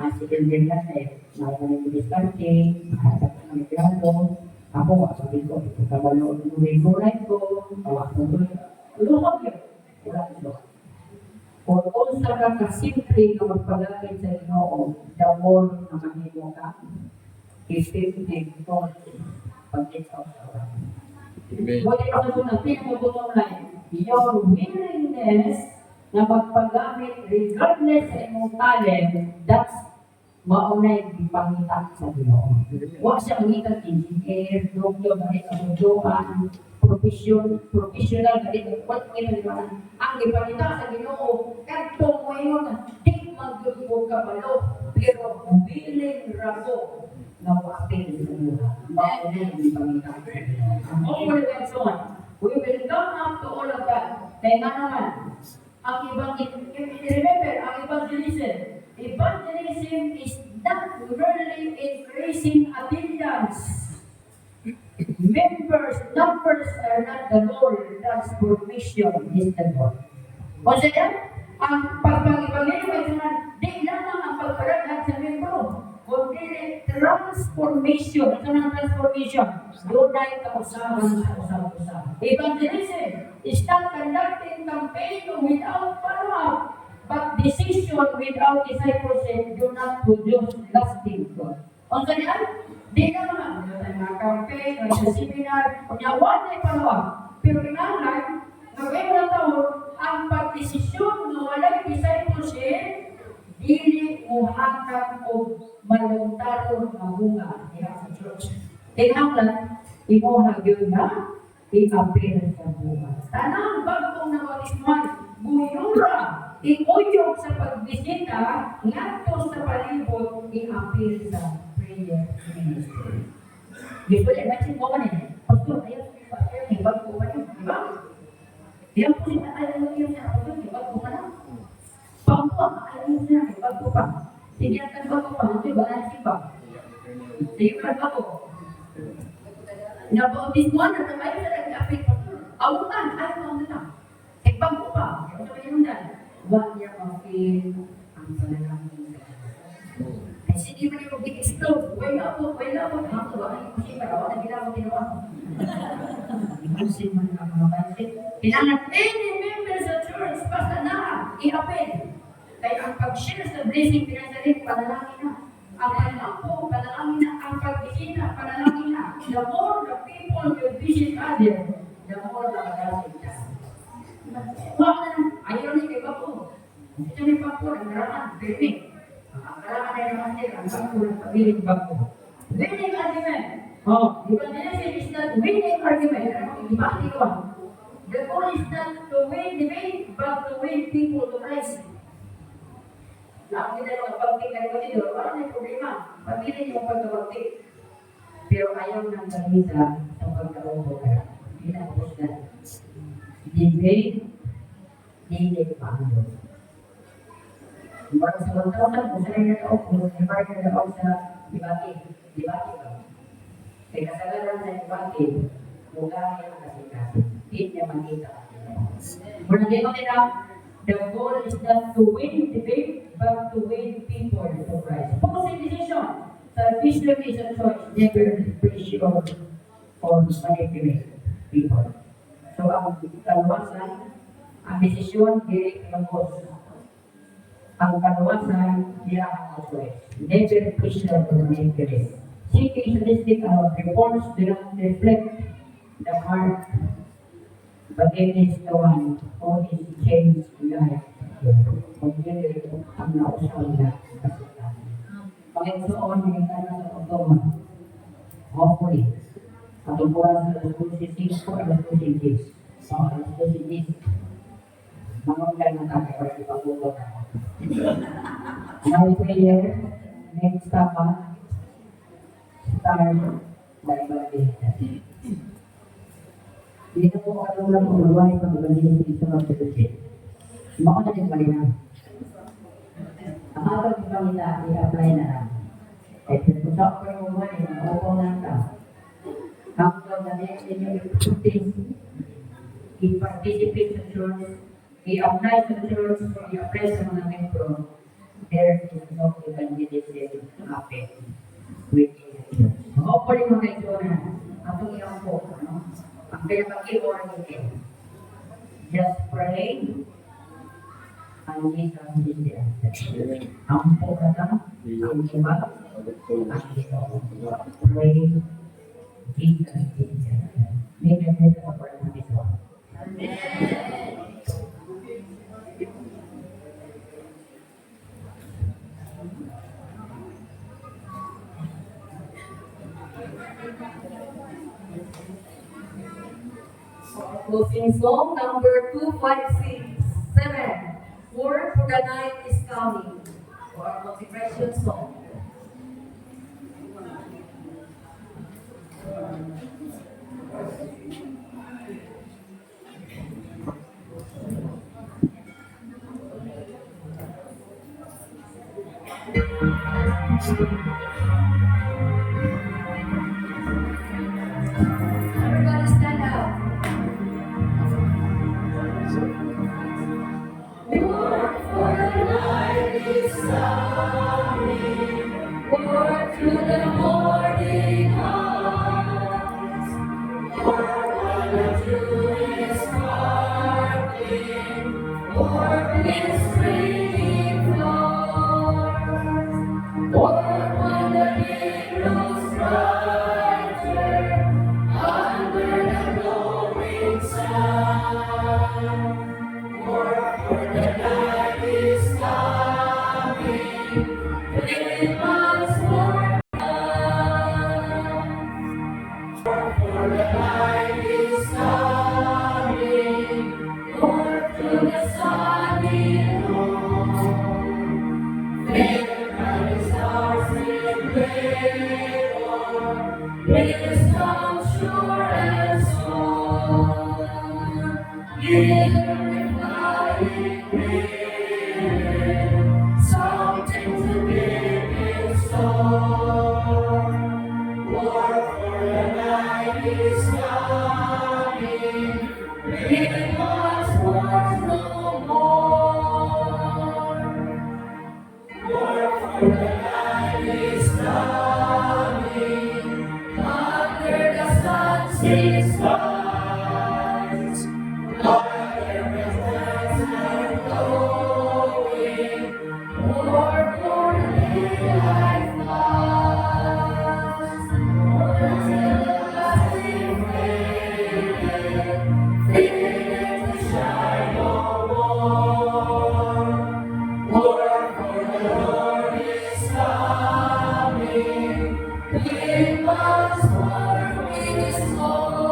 ang sikilin na sa'yo. Mga diskarte, mahasap na may grado, ako, sabi ko, ito kabalo, may gulay ko, tawa ko doon. Luhog yun. Wala ito. Kung unsa ka kasimple na magpagagay sa Ginoo, the more na mahimo ka, isipin ko pag-ikaw sa orang. What ito na doon ang pinagabutong line, your willingness na magpagamit regardless sa imong talent, that's maunay ipangita sa Ginoo. Huwag siya mangitan engineer, doktor, professional, what ang ipangita sa Ginoo, kadto mo yun, di magdugo ka malo, pero willing rabo na wakil sa buhay. Maunay ipangita sa Ginoo. Ang all that on, we will come up to all of that. Kaya nga naman, ang remember, ang evangelism is not really increasing attendance. Numbers are not the goal, transformation is the goal. O siya, ang pag-evangelism ay di lamang ang pagparaghan sa membro, kundi transformation. Ito ng transformation. Doon ay kausahan sa usahan. Evangelism is not conducting campaign without follow-up, but decision without discipleship do not produce lasting fruit. O kaya, di naman mga campaign, mga seminar, o nawan ay follow-up. Pero kailangan, gawin mo na ang pagdesisyon na walang discipleship, dili mo hanggang o maluntarong na bunga sa church. Kailangan, imohag yun na, i-appear sa buhay. Tanang bagong nawatisman, buyura, Iuyog sa pagbisita, ngadto sa palibot, i-appeal sa prayer ministry. Usually, imagine mo man eh, Pastor, ayaw may bago pa yun, di ba? Ayaw po siya, ayaw siya, Pastor, may bago pa lang. Pangko, ayaw siya, may bago pa. Sige, ang bago pa, ito yung balang sipa. Sige, ang bago. Nabautis mo, natabayo sa nag-appeal, Pastor. Awakan, ayaw mo na. May bago pa, ayaw siya yung dan. Huwag niya ma-feel ang panalangin. Kasi di mo niyo mag-explode. Wala po. Ako ba? Ay, kasi parawa na ginawa ginawa. Ipansin mo na mga pansin. Kailangan any members of church, basta na, i-apel. Kaya ang pag-share sa blessing, pinasalit, panalangin na. Ang panalangin panalangin na. Ang pagbisita, panalangin na. The more the people will visit others, the more the blessing ka. Huwag na, ayaw na kay Papo. Ito ni Papo, ang garaman, perfect. Ang garaman ay naman din, ang Papo, ang pabiling Papo. Winning argument. Oh, evangelism is not winning argument. Iba ito. The goal is not to win debate, but to win people to Christ. Ang ginagawa, pagting kayo dito, wala na yung problema. Pagpili yung pagkabagting. Pero ayaw ng kanisa sa pagkabagting ka. Ginagos na. Debate, hindi paano. Para sa mga tao, kung saan na tao, kung saan na tao sa debate ba? Kaya kasalanan sa debate, mula yung kasi hindi niya makita. Mula dito nila, the goal is not to win debate, but to win people to Christ. Focusing decision. Selfishness is a choice, never pressure or manipulate people. So, ang kaluwasan, ang desisyon, dili kalungkot. Ang kaluwasan, diya ang choice. Never pressure or manipulate. Seeking sadistic reports do not reflect the heart, but it is the one who is changed life. Pag-ibig ang nausaw na kasitan. Panginoon, minta na sa pagkawan. Hopefully, at upuan sa alas 26 po, alas 26. Sa alas 26, mangunggan na tayo para ipagulo na. Now prayer, next tama, start by Baptist. Dito po katulad ng buhay pag-ibig sa pagkakusin. Maka na din malinaw. Ang ating pangita, i-apply na lang. At kung sa ako yung buhay, maupo na ka. Hanggang na next in your activities, i-participate sa church, i-apply sa church, i-apply sa mga membro, there is no evangelism happen with the church. Hopefully mga ito na, atong iyong po, ang pinapag-iwan nito. Just pray, and Jesus is the answer. Ang po ka lang, ang iba, ang ito. Pray, Jesus is the answer. May ganito sa part ng ito. Closing song number 257. Word for the night is coming. For our motivation song. Everybody stand up. Word for the night is coming. Word through the morning hours. Word when the dew is sparkling. Word is streaming flowers. Word when is coming. It was once no more. More for the light is coming. Under the sunset's stars. Lord, their presence are glowing. More for daylight flies. More till the lasting faded. Faded to shine no more. More for the Lord is coming. Give us more His souls.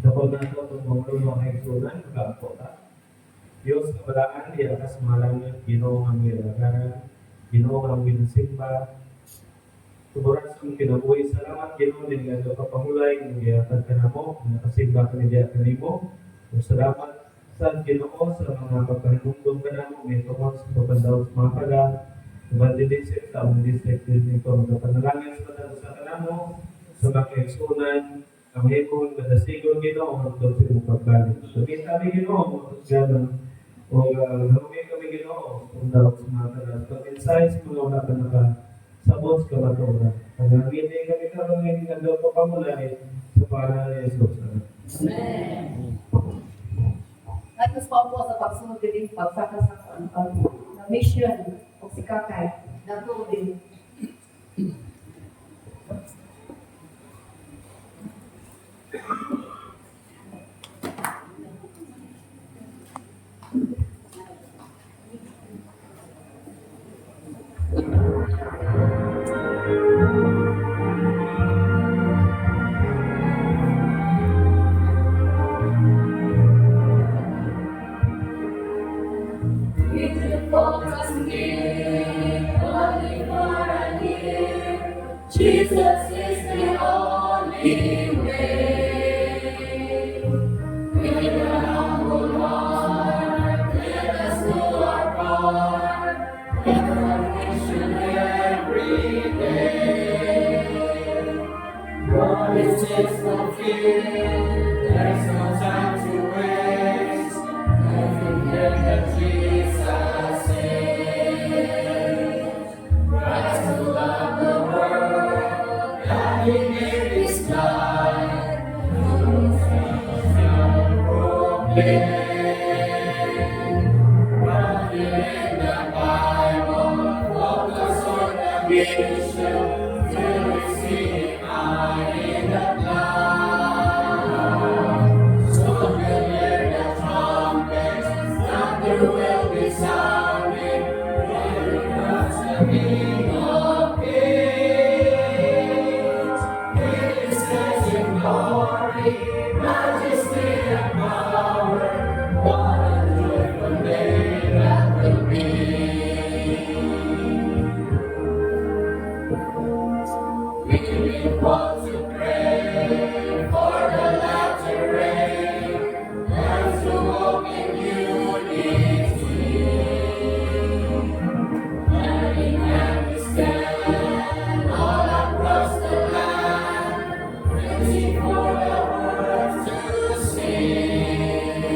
Dapat nato itong mga kaigsunan, magkampo ta. Diyos kabalaan di akas malangan, Ginoo ang milagaran, Ginoo ang ginsimba. Tuburan sa kinabuhi, salamat Ginoo din nga kapahulay ng giyatan ka na mo, nakasimba ka ni diya kanimo. Salamat sa Ginoo sa mga pagkanungdong ka na mo, may tungkol sa papandaw sa mga pala, Evangelism sa among district din nito, magkapanalangin sa patanong sa kanamo, sa mga kaigsunan, ang hipon, madasigon Ginoo, magtog sa imong pagbalik. So, kita kami Ginoo, magtog gano'n, o namin kami Ginoo, kung daw sa mga pala, pag-insight sa mga wala ka sabot sa kabaturan. Pag-aminin kami karoon ngayon nga daw papamulay sa para ni Jesus. Amen. At mas pa po sa pagsunod din pagsaka sa na mission o si Kakay. Dato din. Jesus is the only way. With a humble heart, let us do our part. Let our mission every day. Promises fulfilled, there's no time to waste. Every day that Jesus saves. Rise to love the world, that He gave His life. Grounded in the Bible, focus on the mission, till we see eye in the clouds. So we'll hear the trumpets, thunder will be sounding, bringing us the King of Kings. His is in glory, majesty and power. What a joyful day that will be. We want to pray for the latter rain, and to walk in unity. Hand in hand we stand all across the land, ready for the world to sing.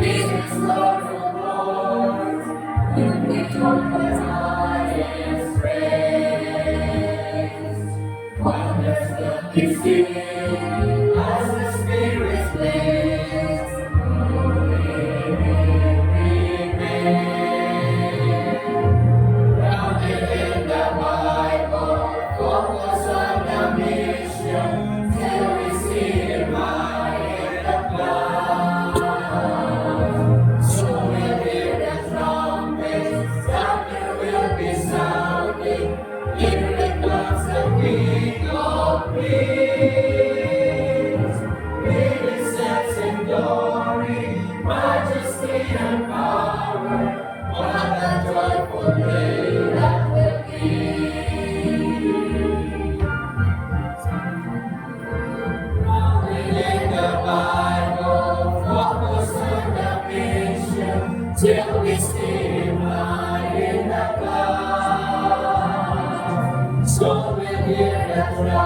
Jesus, Lord of Lords, will be His highest praise. Wonders will be seen as the Spirit plays. Grounded in the Bible, focus on the mission, till we see Him high in the clouds. So we'll hear the trumpets, thunder will be sounding, here it comes the King of Kings. He sets in glory, majesty and power. What a joyful day that will be.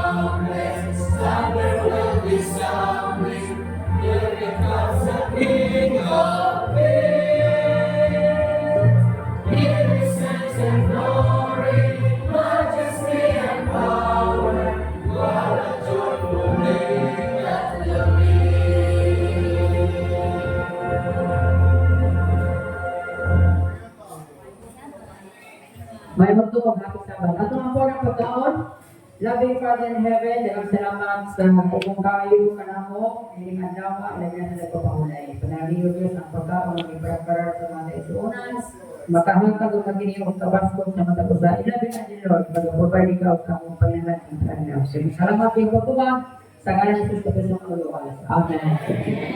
boundless, thunder will be sounding. Here comes the King of Kings. Here is strength and glory, majesty and power. What a joyful name that will be. May magtuwag ako sa ban. At mga po ng pagkaon, loving Father in heaven, dalang salamat sa kung kayo kanamo, hindi mandawa, lagyan na nagpapahulay. Panalangin ko Diyos ang pagkaon ng iparar sa mga isuunan, makahangkag o maginiwag kabaskog sa mata ko sa ilabing na din Lord, mag-provide ikaw sa akong Panginoon ng Panginoon. Salamat yung pagtuwag, sa ngalan ng Jesus Kristo ang Amen.